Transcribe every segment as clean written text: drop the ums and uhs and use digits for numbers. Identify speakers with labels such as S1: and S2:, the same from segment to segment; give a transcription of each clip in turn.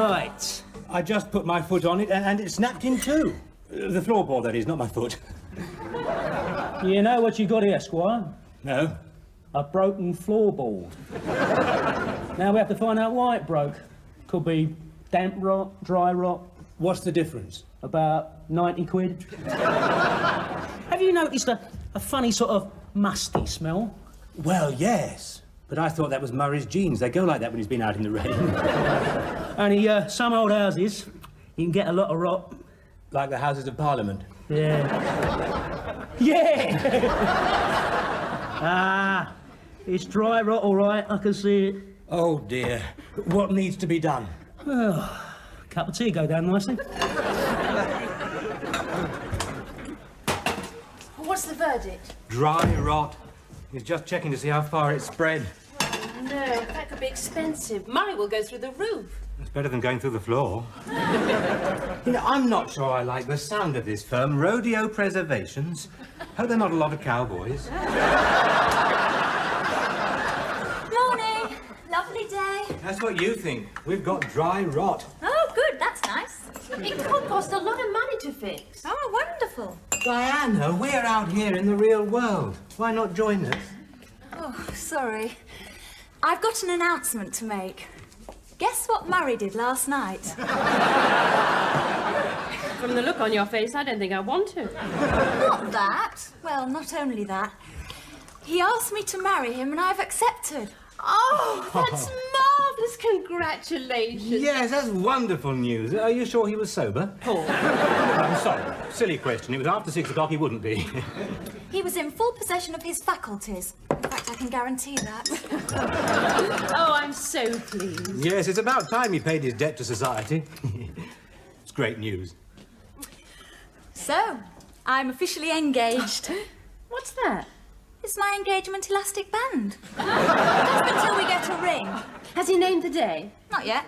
S1: Right. I just put my foot on it and it snapped in two. The floorboard, that is, not my foot.
S2: You know what you got here, Squire?
S1: No.
S2: A broken floorboard. Now we have to find out why it broke. Could be damp rot, dry rot.
S1: What's the difference?
S2: About 90 quid. Have you noticed a funny sort of musty smell?
S1: Well, yes. But I thought that was Murray's jeans. They go like that when he's been out in the rain.
S2: Only some old houses, you can get a lot of rot.
S1: Like the Houses of Parliament?
S2: Yeah. Yeah! Ah, it's dry rot, all right. I can see it.
S1: Oh, dear. What needs to be done?
S2: Oh, cup of tea go down nicely.
S3: What's the verdict?
S1: Dry rot. He's just checking to see how far it's spread.
S3: No, that could be expensive. Murray will go through the roof.
S1: It's better than going through the floor. You know, I'm not sure I like the sound of this firm. Rodeo Preservations. Hope they're not a lot of cowboys.
S4: Morning. Lovely day.
S1: That's what you think. We've got dry rot.
S4: Oh, good. That's nice.
S3: It could cost a lot of money to fix.
S4: Oh, wonderful.
S1: Diana, we're out here in the real world. Why not join us?
S4: Oh, sorry. I've got an announcement to make. Guess what Murray did last night?
S3: From the look on your face, I don't think I want to.
S4: Not that. Well, not only that. He asked me to marry him and I've accepted.
S3: Oh, that's marvellous. Congratulations.
S1: Yes, that's wonderful news. Are you sure he was sober?
S3: Paul.
S1: I'm sorry. Silly question. It was after 6 o'clock. He wouldn't be.
S4: He was in full possession of his faculties. In fact, I can guarantee that.
S3: Oh, I'm so pleased.
S1: Yes, it's about time he paid his debt to society. It's great news.
S4: So, I'm officially engaged.
S3: What's that?
S4: It's my engagement elastic band. Just until we get a ring.
S3: Has he named the day?
S4: Not yet.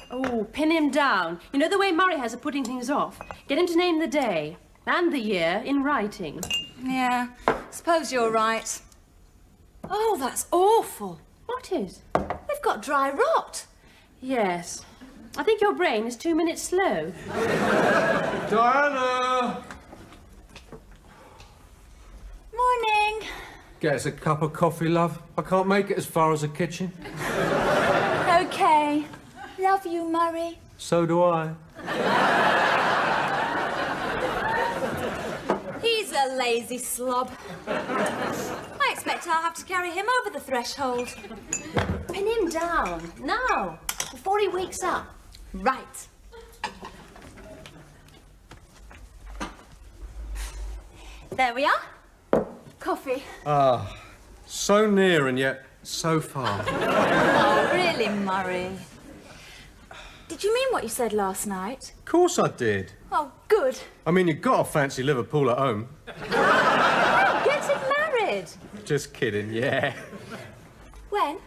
S3: Oh, pin him down. You know the way Murray has of putting things off? Get him to name the day and the year in writing.
S4: Yeah, suppose you're right. Oh, that's awful.
S3: What is?
S4: We've got dry rot.
S3: Yes. I think your brain is 2 minutes slow.
S5: Diana!
S4: Morning.
S5: Get us a cup of coffee, love. I can't make it as far as the kitchen.
S4: Okay. Love you, Murray.
S5: So do I.
S4: He's a lazy slob. I expect I'll have to carry him over the threshold.
S3: Pin him down, now, before he wakes up.
S4: Right. There we are. Coffee.
S5: Ah, so near and yet so far.
S4: Oh, really, Murray? Did you mean what you said last night?
S5: Of course I did.
S4: Oh, good.
S5: I mean, you've got to fancy Liverpool at home.
S4: Oh, getting married.
S5: Just kidding, yeah.
S4: When?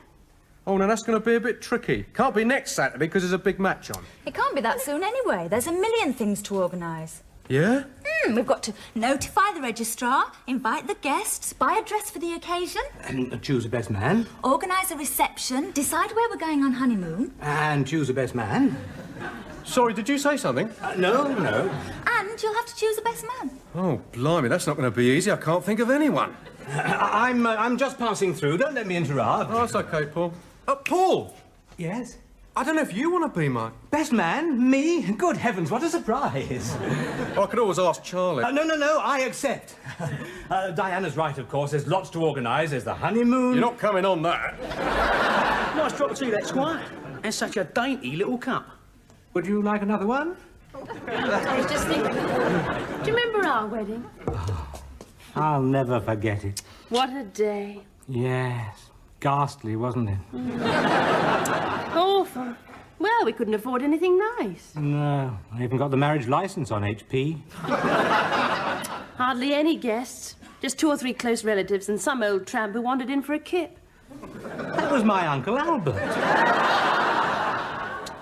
S5: Oh, now that's going to be a bit tricky. Can't be next Saturday because there's a big match on.
S4: It can't be that soon anyway. There's a million things to organise.
S5: Yeah?
S4: We've got to notify the registrar, invite the guests, buy a dress for the occasion.
S1: And choose the best man.
S4: Organise a reception, decide where we're going on honeymoon.
S1: And choose the best man.
S5: Sorry, did you say something?
S1: No.
S4: And you'll have to choose the best man.
S5: Oh, blimey, that's not going to be easy. I can't think of anyone.
S1: I'm just passing through. Don't let me interrupt.
S5: Oh, that's OK, Paul. Paul!
S1: Yes?
S5: I don't know if you want to be my...
S1: Best man? Me? Good heavens, what a surprise.
S5: I could always ask Charlie.
S1: No, I accept. Diana's right, of course. There's lots to organise. There's the honeymoon.
S5: You're not coming on that.
S2: Nice drop of tea, that, Squire. And such a dainty little cup.
S1: Would you like another one?
S3: I was just thinking. Do you remember our wedding?
S1: I'll never forget it.
S3: What a day.
S1: Yes. Ghastly, wasn't it?
S3: Awful. Well, we couldn't afford anything nice.
S1: No. I even got the marriage licence on HP.
S3: Hardly any guests. Just 2 or 3 close relatives and some old tramp who wandered in for a kip.
S1: That was my Uncle Albert.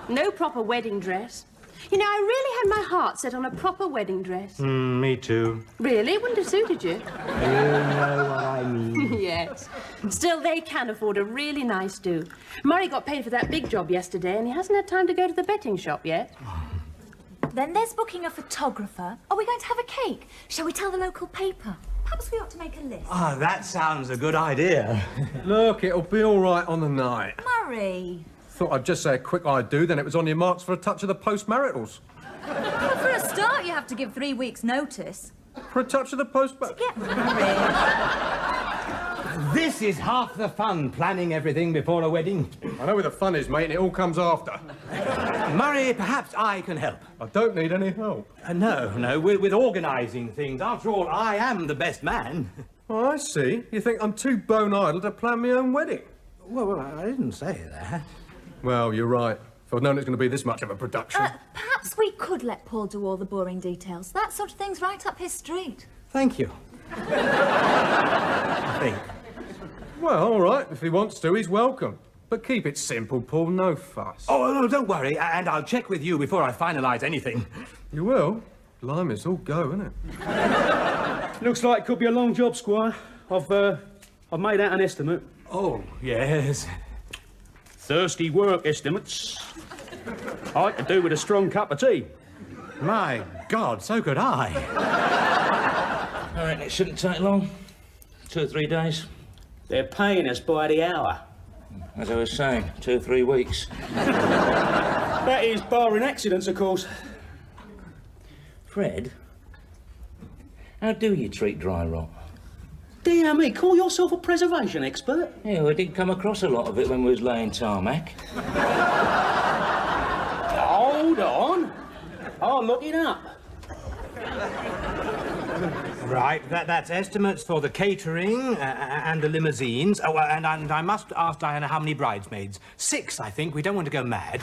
S3: No proper wedding dress. You know, I really had my heart set on a proper wedding dress.
S1: Me too.
S3: Really? Wouldn't have suited you.
S1: You know what I mean.
S3: Yes. Still, they can afford a really nice do. Murray got paid for that big job yesterday, and he hasn't had time to go to the betting shop yet.
S4: Then there's booking a photographer. Are we going to have a cake? Shall we tell the local paper? Perhaps we ought to make a list.
S1: Ah, that sounds a good idea.
S5: Look, it'll be all right on the night.
S4: Murray.
S5: Thought I'd just say a quick I do, then it was on your marks for a touch of the post-maritals.
S4: Well, for a start, you have to give 3 weeks' notice.
S5: For a touch of the post...
S4: Get married.
S1: This is half the fun, planning everything before a wedding.
S5: I know where the fun is, mate, and it all comes after.
S1: Murray, perhaps I can help.
S5: I don't need any help.
S1: No, with organising things. After all, I am the best man.
S5: Oh, I see. You think I'm too bone idle to plan my own wedding?
S1: Well, I didn't say that.
S5: Well, you're right. If I'd known it's going to be this much of a production.
S4: Perhaps we could let Paul do all the boring details. That sort of thing's right up his street.
S1: Thank you. I think.
S5: Well, all right. If he wants to, he's welcome. But keep it simple, Paul. No fuss.
S1: Oh, no, don't worry. And I'll check with you before I finalise anything.
S5: You will? Blimey, it's all go, isn't it?
S2: Looks like it could be a long job, Squire. I've made out an estimate.
S1: Oh, yes.
S2: Thirsty work estimates. I could do with a strong cup of tea.
S1: My God, so could I.
S6: I reckon it shouldn't take long. 2 or 3 days.
S2: They're paying us by the hour.
S6: As I was saying, 2 or 3 weeks.
S2: That is barring accidents, of course.
S6: Fred, how do you treat dry rot?
S2: Dear me, call yourself a preservation expert?
S6: Yeah, we did come across a lot of it when we was laying tarmac.
S2: Hold on. I'll look it up.
S1: Right, that's estimates for the catering and the limousines. Oh, and I must ask Diana how many bridesmaids. 6, I think. We don't want to go mad.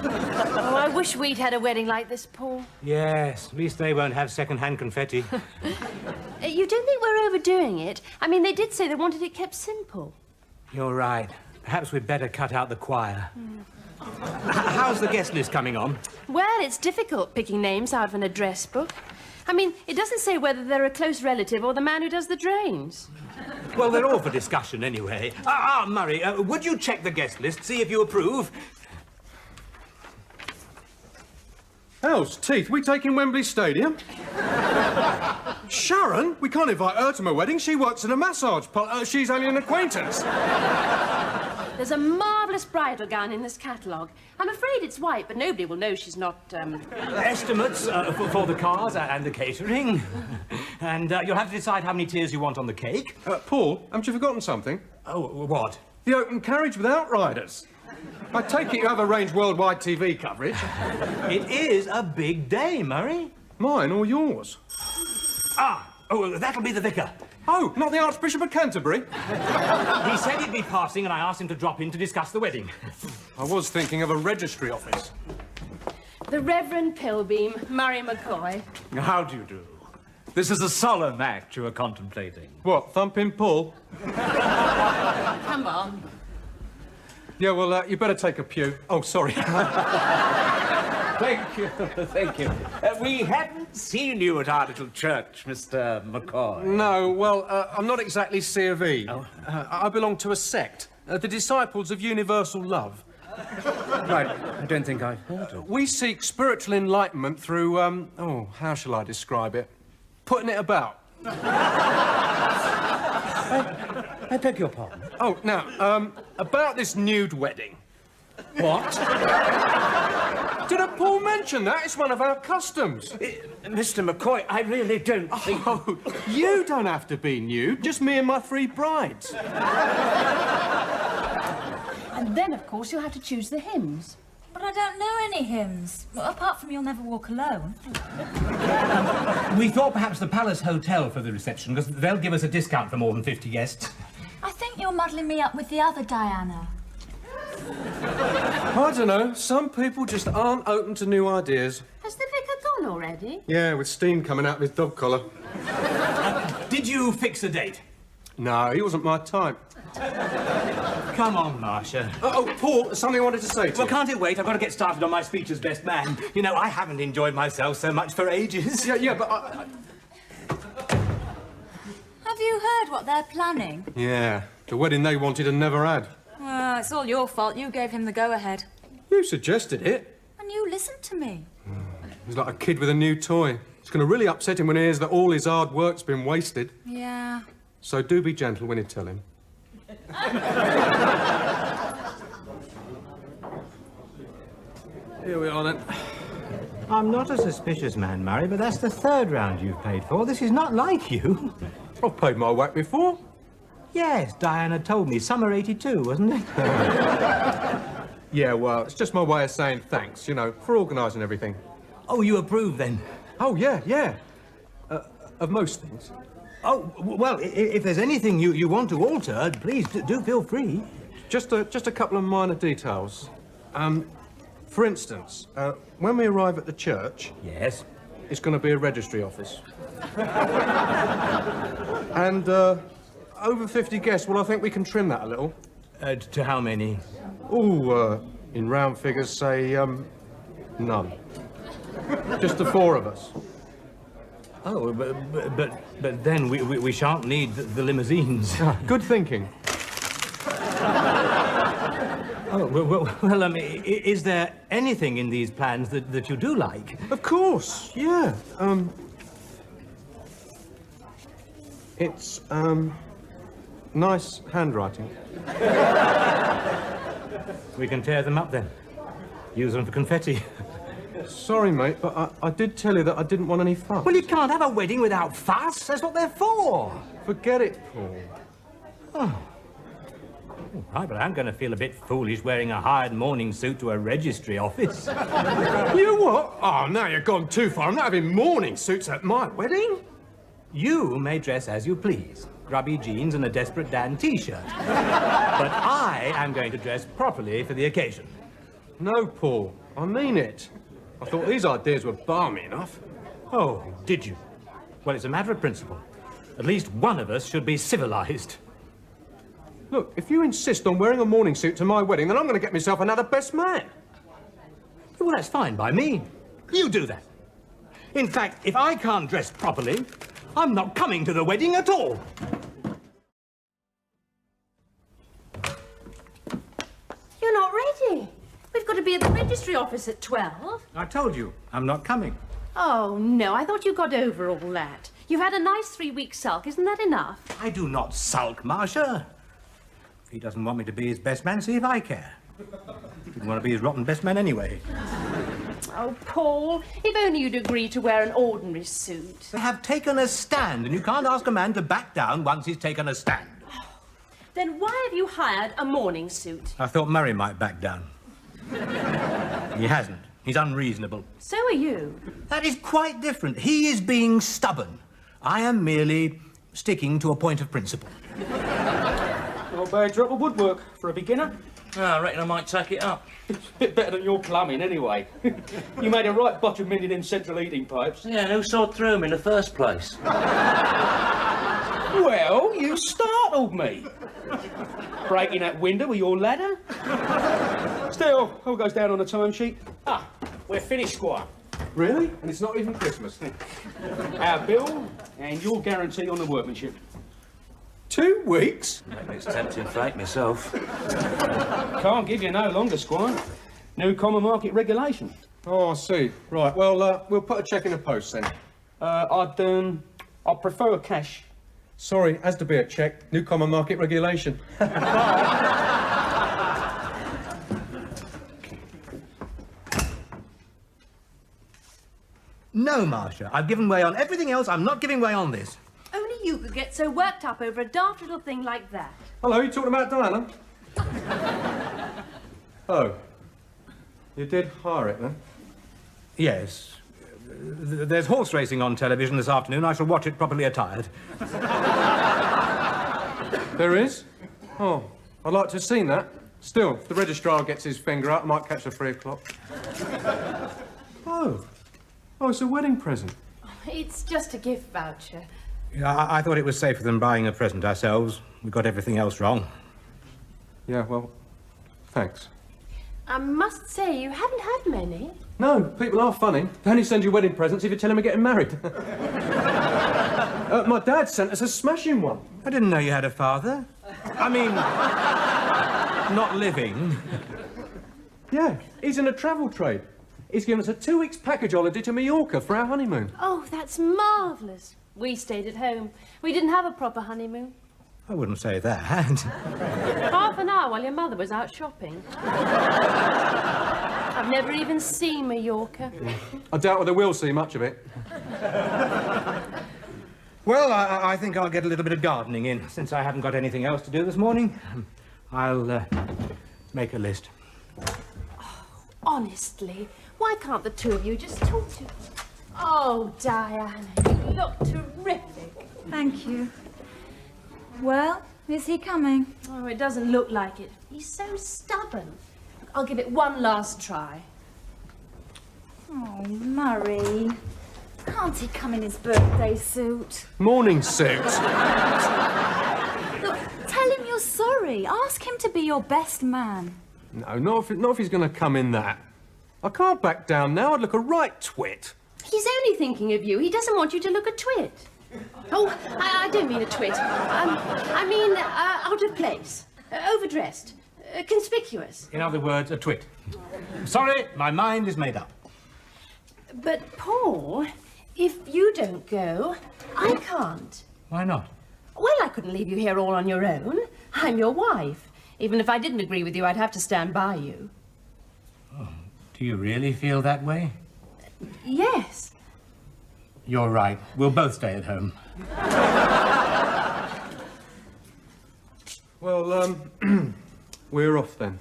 S3: Oh, I wish we'd had a wedding like this, Paul.
S1: Yes, at least they won't have second-hand confetti.
S3: You don't think we're overdoing it? I mean, they did say they wanted it kept simple.
S1: You're right. Perhaps we'd better cut out the choir. How's the guest list coming on?
S3: Well, it's difficult picking names out of an address book. I mean, it doesn't say whether they're a close relative or the man who does the drains.
S1: Well, they're all for discussion anyway. Murray, would you check the guest list, see if you approve?
S5: How's teeth? We taking Wembley Stadium? Sharon? We can't invite her to my wedding. She works in a massage parlour. She's only an acquaintance.
S3: There's a marvellous bridal gown in this catalogue. I'm afraid it's white, but nobody will know she's not,
S1: Estimates for the cars and the catering. And you'll have to decide how many tiers you want on the cake.
S5: Paul, haven't you forgotten something?
S1: Oh, what?
S5: The open carriage with outriders. I take it you have arranged worldwide TV coverage.
S1: It is a big day, Murray.
S5: Mine or yours?
S1: Oh, that'll be the vicar.
S5: Oh, not the Archbishop of Canterbury?
S1: He said he'd be passing and I asked him to drop in to discuss the wedding.
S5: I was thinking of a registry office.
S3: the Reverend Pilbeam, Murray McCoy.
S7: How do you do? This is a solemn act you are contemplating.
S5: What, thumping Paul?
S3: Come on.
S5: Yeah, well, you better take a pew. Oh, sorry.
S7: Thank you, thank you. We hadn't seen you at our little church, Mr. McCoy.
S5: No, well, I'm not exactly C of E. Oh. I belong to a sect, the Disciples of Universal Love.
S2: Right, I don't think I've heard of it.
S5: We seek spiritual enlightenment through, oh, how shall I describe it? Putting it about.
S2: I beg your pardon.
S5: Oh, now, about this nude wedding.
S2: What?
S5: Did Paul mention that? It's one of our customs.
S7: Mr. McCoy, I really don't think...
S5: Oh, you don't have to be nude, just me and my 3 brides.
S3: And then, of course, you'll have to choose the hymns.
S4: But I don't know any hymns. Well, apart from You'll Never Walk Alone.
S1: We thought perhaps the Palace Hotel for the reception, because they'll give us a discount for more than 50 guests.
S4: I think you're muddling me up with the other Diana.
S5: I don't know. Some people just aren't open to new ideas.
S3: Has the vicar gone already?
S5: Yeah, with steam coming out of his dog collar.
S1: Did you fix a date?
S5: No, he wasn't my type.
S1: Come on, Marcia.
S5: Oh, Paul, something I wanted to say to
S1: Well,
S5: you.
S1: can't it wait? I've got to get started on my speech as best man. You know, I haven't enjoyed myself so much for ages.
S5: Yeah, but
S4: Have you heard what they're planning?
S5: Yeah, the wedding they wanted and never had.
S4: It's all your fault. You gave him the go-ahead.
S5: You suggested it.
S4: And you listened to me.
S5: He's like a kid with a new toy. It's going to really upset him when he hears that all his hard work's been wasted.
S4: Yeah.
S5: So do be gentle when you tell him. Here we are, then.
S1: I'm not a suspicious man, Murray, but that's the third round you've paid for. This is not like you.
S5: I've paid my whack before.
S1: Yes, Diana told me. Summer '82, wasn't it?
S5: Yeah, well, it's just my way of saying thanks, you know, for organising everything.
S1: Oh, you approve, then?
S5: Oh, yeah. Of most things.
S1: Oh, well, if there's anything you want to alter, please do feel free.
S5: Just a couple of minor details. For instance, when we arrive at the church...
S1: Yes?
S5: It's going to be a registry office. And, over 50 guests, well, I think we can trim that a little.
S1: To how many?
S5: Oh, in round figures, say, none. Just the four of us.
S1: Oh, but then we shan't need the limousines.
S5: Good thinking.
S1: Oh, well, I mean, is there anything in these plans that you do like?
S5: Of course, yeah. It's, nice handwriting.
S1: We can tear them up, then. Use them for confetti.
S5: Sorry, mate, but I did tell you that I didn't want any fuss.
S1: Well, you can't have a wedding without fuss. That's what they're for.
S5: Forget it, Paul.
S1: Oh. Right, but I'm going to feel a bit foolish wearing a hired morning suit to a registry office.
S5: You what? Oh, now you've gone too far. I'm not having morning suits at my wedding.
S1: You may dress as you please. Grubby jeans and a Desperate Dan T-shirt. But I am going to dress properly for the occasion.
S5: No, Paul. I mean it. I thought these ideas were balmy enough.
S1: Oh, did you? Well, it's a matter of principle. At least one of us should be civilized.
S5: Look, if you insist on wearing a morning suit to my wedding, then I'm going to get myself another best man.
S1: Well, that's fine by me. You do that. In fact, if I can't dress properly, I'm not coming to the wedding at all.
S3: You're not ready. We've got to be at the registry office at 12.
S1: I told you, I'm not coming.
S3: Oh, no, I thought you got over all that. You've had a nice 3-week sulk, isn't that enough?
S1: I do not sulk, Marcia. If he doesn't want me to be his best man, see if I care. He didn't want to be his rotten best man anyway.
S3: Oh, Paul, if only you'd agree to wear an ordinary suit.
S1: They have taken a stand, and you can't ask a man to back down once he's taken a stand.
S3: Then why have you hired a morning suit?
S1: I thought Murray might back down. He hasn't. He's unreasonable.
S3: So are you.
S1: That is quite different. He is being stubborn. I am merely sticking to a point of principle.
S2: Not a bad drop of woodwork for a beginner.
S6: Oh, I reckon I might take it up.
S2: It's a bit better than your plumbing, anyway. You made a right botch of mending them central heating pipes.
S6: Yeah, and who sawed through them in the first place?
S2: Well, you startled me. Breaking that window with your ladder. Still, all goes down on the timesheet. Ah, we're finished, Squire.
S5: Really? And it's not even Christmas.
S2: Our bill and your guarantee on the workmanship.
S5: 2 weeks?
S6: It's tempting fate myself.
S2: Can't give you no longer, Squire. New common market regulation.
S5: Oh, I see. Right, well, we'll put a cheque in the post then.
S2: I'd prefer cash.
S5: Sorry, has to be a cheque. New common market regulation.
S1: No, Marcia. I've given way on everything else. I'm not giving way on this.
S3: Only you could get so worked up over a daft little thing like that.
S5: Hello, you talking about Diana? Oh. You did hire it, then?
S1: Yes. There's horse racing on television this afternoon. I shall watch it properly attired.
S5: There is? Oh, I'd like to have seen that. Still, if the registrar gets his finger out, I might catch the 3 o'clock. Oh. Oh, it's a wedding present.
S3: It's just a gift voucher.
S1: I thought it was safer than buying a present ourselves. We got everything else wrong.
S5: Yeah, well, thanks.
S3: I must say, you haven't had many.
S5: No, people are funny. They only send you wedding presents if you tell them we're getting married. My dad sent us a smashing one.
S1: I didn't know you had a father. I mean, not living.
S5: Yeah, he's in a travel trade. He's given us a 2 weeks package holiday to Mallorca for our honeymoon.
S3: Oh, that's marvellous. We stayed at home. We didn't have a proper honeymoon.
S1: I wouldn't say that.
S3: Half an hour while your mother was out shopping. I've never even seen Mallorca.
S5: I doubt whether we'll see much of it.
S1: Well, I think I'll get a little bit of gardening in, since I haven't got anything else to do this morning. I'll make a list.
S3: Oh, honestly, why can't the two of you just talk to... Oh, Diana, you look terrific.
S4: Thank you. Well, is he coming?
S3: Oh, it doesn't look like it. He's so stubborn. I'll give it one last try.
S4: Oh, Murray. Can't he come in his birthday suit?
S5: Morning suit.
S4: Look, tell him you're sorry. Ask him to be your best man.
S5: No, not if he's going to come in that. I can't back down now. I'd look a right twit.
S3: He's only thinking of you. He doesn't want you to look a twit. Oh, I don't mean a twit. I mean out of place, overdressed, conspicuous.
S1: In other words, a twit. Sorry, my mind is made up.
S3: But, Paul, if you don't go, I can't.
S1: Why not?
S3: Well, I couldn't leave you here all on your own. I'm your wife. Even if I didn't agree with you, I'd have to stand by you.
S1: Oh, do you really feel that way?
S3: Yes.
S1: You're right. We'll both stay at home.
S5: Well, we're off then.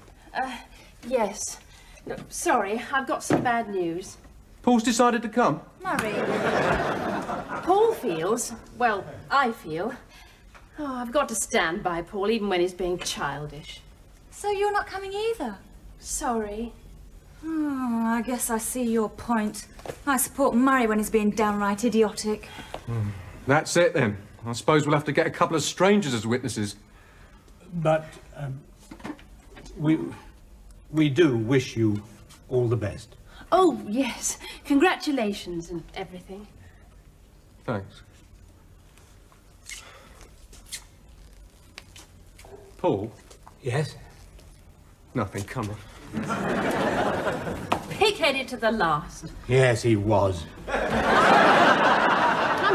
S3: Yes. No, sorry, I've got some bad news.
S5: Paul's decided to come.
S4: Murray.
S3: Paul feels, well, I feel, oh, I've got to stand by Paul even when he's being childish.
S4: So you're not coming either?
S3: Sorry.
S4: Oh, I guess I see your point. I support Murray when he's being downright idiotic.
S5: That's it then. I suppose we'll have to get a couple of strangers as witnesses.
S1: But we do wish you all the best.
S3: Oh, yes. Congratulations and everything.
S5: Thanks. Paul?
S1: Yes?
S5: Nothing, come on.
S3: Pig-headed to the last.
S1: Yes, he was.
S3: I'm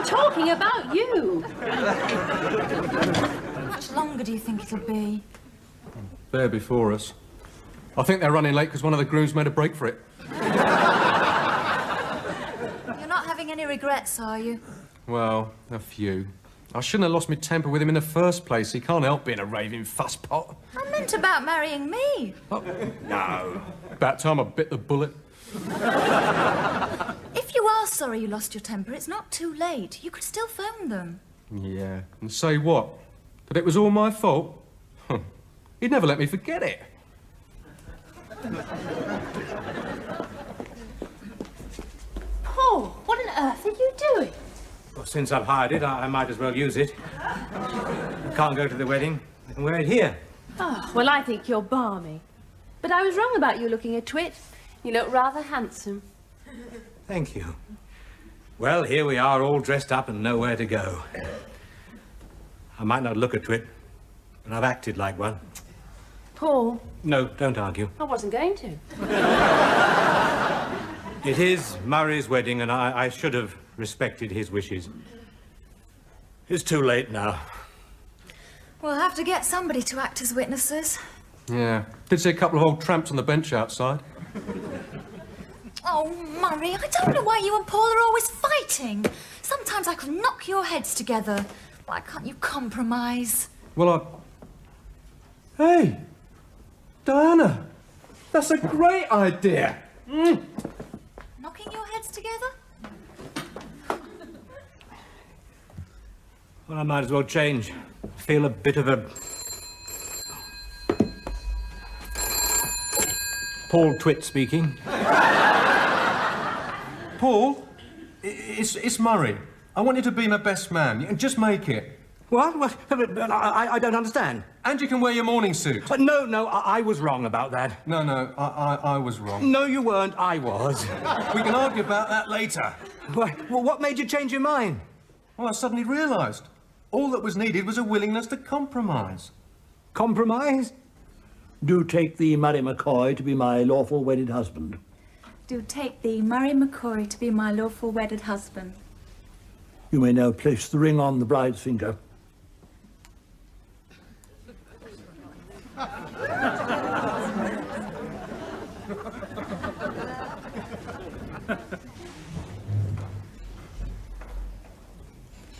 S3: talking about you.
S4: How much longer do you think it'll be?
S5: There before us. I think they're running late because one of the grooms made a break for it.
S4: You're not having any regrets, are you?
S5: Well, a few. I shouldn't have lost my temper with him in the first place. He can't help being a raving fusspot.
S4: I meant about marrying me.
S5: Oh, no. About time I bit the bullet.
S4: If you are sorry you lost your temper, it's not too late. You could still phone them.
S5: Yeah. And say what? That it was all my fault? He'd never let me forget it.
S3: Paul, what on earth are you doing?
S1: Well, since I've hired it, I might as well use it. I can't go to the wedding. I can wear it here.
S3: Oh, well, I think you're balmy. But I was wrong about you looking a twit. You look rather handsome.
S1: Thank you. Well, here we are, all dressed up and nowhere to go. I might not look a twit, but I've acted like one.
S3: Paul?
S1: No, don't argue.
S3: I wasn't going to.
S1: It is Murray's wedding, and I should have respected his wishes. It's too late now.
S4: We'll have to get somebody to act as witnesses.
S5: Yeah. Did see a couple of old tramps on the bench outside.
S4: Oh, Murray, I don't know why you and Paul are always fighting. Sometimes I could knock your heads together. Why can't you compromise?
S5: Well, Hey! Diana! That's a great idea!
S4: Knocking your heads together?
S1: Well, I might as well change. Feel a bit of a... Paul Twit speaking.
S5: Paul, it's Murray. I want you to be my best man. Just make it.
S1: What? But I don't understand.
S5: And you can wear your morning suit.
S1: But no, I was wrong about that.
S5: No, I was wrong.
S1: No, you weren't. I was.
S5: We can argue about that later.
S1: Well, what made you change your mind?
S5: Well, I suddenly realised all that was needed was a willingness to compromise.
S1: Compromise?
S8: Do take thee, Murray McCoy, to be my lawful wedded husband.
S4: Do take thee, Murray McCoy, to be my lawful wedded husband.
S8: You may now place the ring on the bride's finger.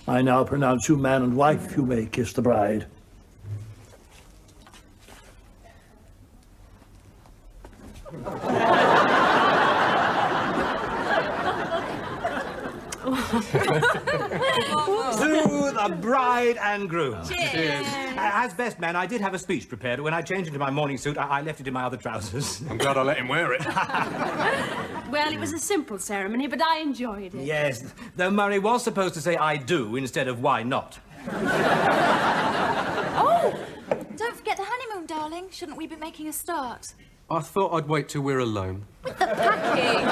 S8: I now pronounce you man and wife. You may kiss the bride.
S1: To the bride and groom.
S4: Cheers.
S1: As best man, I did have a speech prepared, but when I changed into my morning suit, I left it in my other trousers.
S5: I'm glad I let him wear it.
S3: Well, it was a simple ceremony, but I enjoyed it.
S1: Yes, though Murray was supposed to say I do instead of why not.
S4: Oh, don't forget the honeymoon, darling. Shouldn't we be making a start?
S5: I thought I'd wait till we're alone.
S4: With the packing.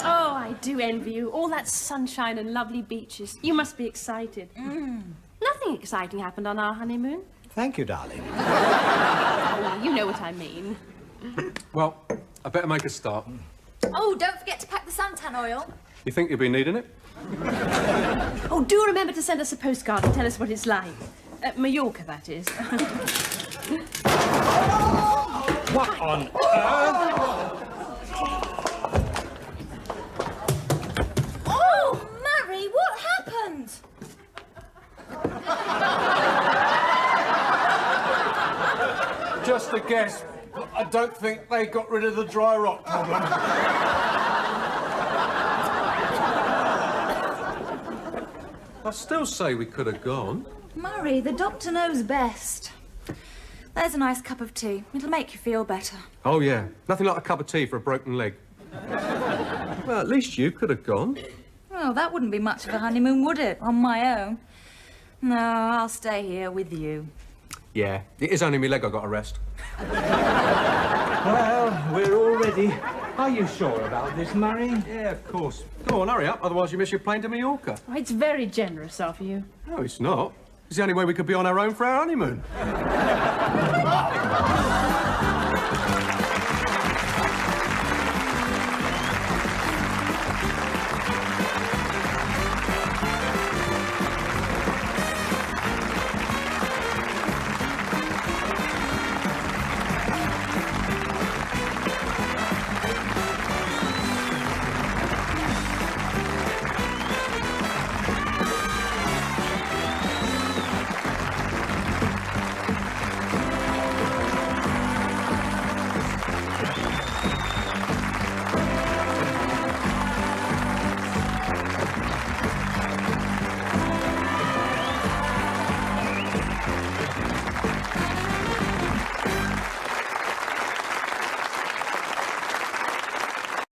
S3: Oh, I do envy you. All that sunshine and lovely beaches. You must be excited. Nothing exciting happened on our honeymoon.
S1: Thank you, darling.
S3: Oh, you know what I mean.
S5: Well, I better make a start.
S4: Oh, don't forget to pack the suntan oil.
S5: You think you'll be needing it?
S3: Oh, do remember to send us a postcard and tell us what it's like. Mallorca, that is.
S1: What on earth?
S4: Oh, Murray, what happened?
S5: Just a guess. I don't think they got rid of the dry rot problem. I still say we could have gone.
S4: Murray, the doctor knows best. There's a nice cup of tea. It'll make you feel better.
S5: Oh, yeah. Nothing like a cup of tea for a broken leg. Well, at least you could have gone.
S4: Well, that wouldn't be much of a honeymoon, would it, on my own? No, I'll stay here with you.
S5: Yeah, it is only my leg I got to rest.
S1: Well, we're all ready. Are you sure about this, Murray?
S5: Yeah, of course. Go on, hurry up, otherwise you miss your plane to Mallorca.
S3: Oh, it's very generous of you.
S5: No, it's not. It's the only way we could be on our own for our honeymoon.